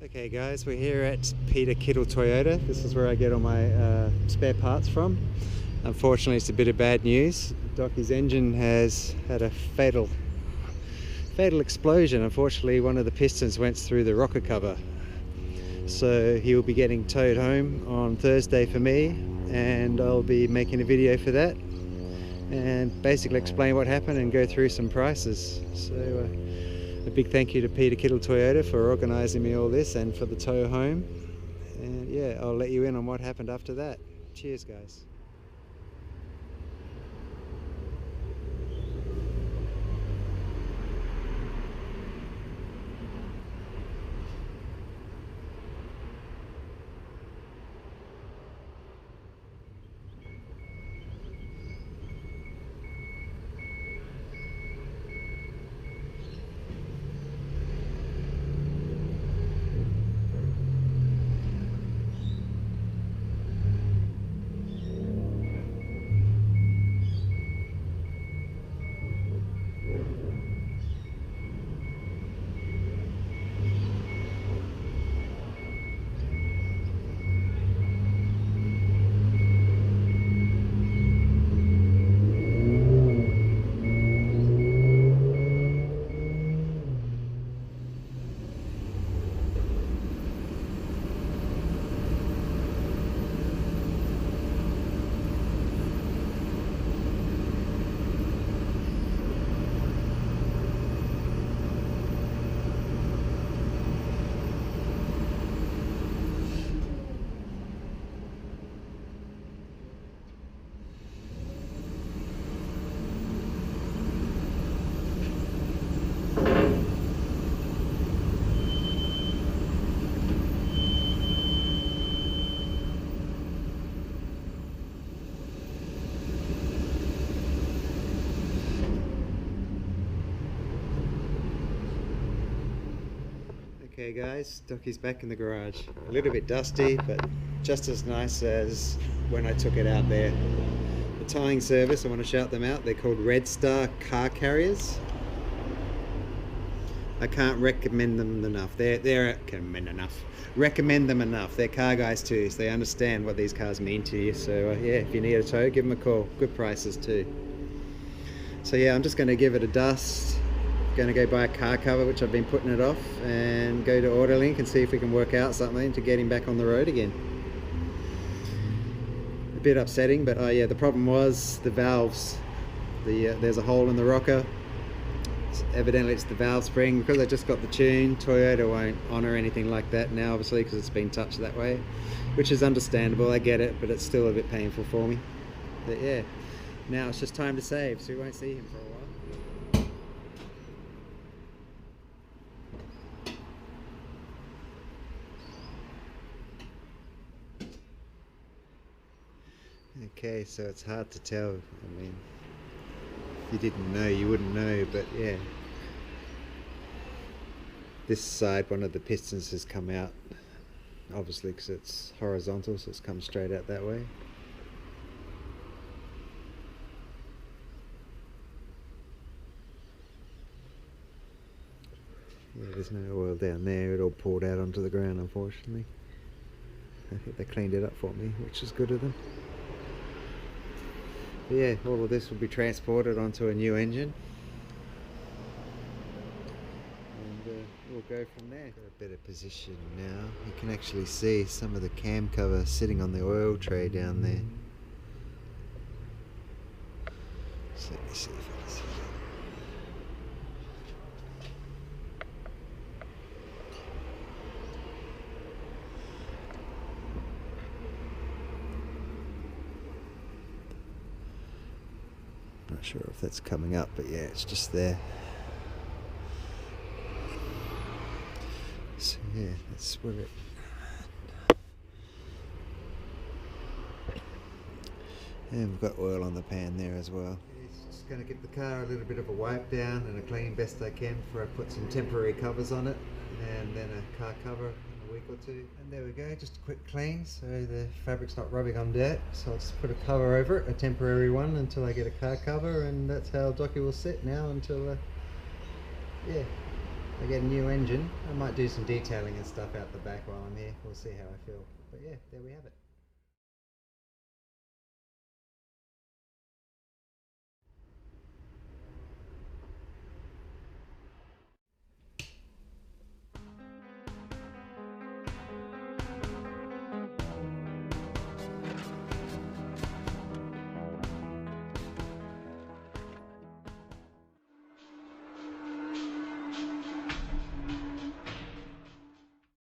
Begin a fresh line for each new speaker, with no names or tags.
Okay guys, we're here at Kittle Toyota. This is where I get all my spare parts from. Unfortunately, it's a bit of bad news. Doki's engine has had a fatal explosion. Unfortunately, one of the pistons went through the rocker cover. So he'll be getting towed home on Thursday for me, and I'll be making a video for that and basically explain what happened and go through some prices. So a big thank you to Kittle Toyota for organising me all this and for the tow home. And yeah, I'll let you in on what happened after that. Cheers guys. Okay guys, Doki's back in the garage. A little bit dusty, but just as nice as when I took it out there. The towing service, I want to shout them out, they're called Redstar Car Carriers. I can't recommend them enough. Recommend them enough. They're car guys too, so they understand what these cars mean to you. So yeah, if you need a tow, give them a call. Good prices too. So yeah, I'm just going to give it a dust. Going to go buy a car cover, which I've been putting it off, and go to Autolink and see if we can work out something to get him back on the road again. A bit upsetting, but oh yeah, the problem was the valves. There's a hole in the rocker. Evidently it's the valve spring. Because I just got the tune, Toyota won't honour anything like that now, obviously, because it's been touched that way, which is understandable. I get it, but it's still a bit painful for me. But yeah, now it's just time to save, so we won't see him for a while. Okay, so it's hard to tell. I mean, if you didn't know, you wouldn't know, but yeah. This side, one of the pistons has come out, obviously because it's horizontal, so it's come straight out that way. Yeah, there's no oil down there, it all poured out onto the ground, unfortunately. I think they cleaned it up for me, which is good of them. But yeah, all of this will be transported onto a new engine, and we'll go from there. Got a better position now. You can actually see some of the cam cover sitting on the oil tray down there. So let me see if I can see that. Not sure if that's coming up, but yeah, it's just there. So yeah, that's where it. And we've got oil on the pan there as well. Just going to give the car a little bit of a wipe down and a clean best I can before I put some temporary covers on it, and then a car cover in a week or two. And there we go, just a quick clean so the fabric's not rubbing on dirt. So I'll just put a cover over it, a temporary one, until I get a car cover, and that's how Doki will sit now until yeah, I get a new engine. I might do some detailing and stuff out the back while I'm here. We'll see how I feel. But yeah, there we have it.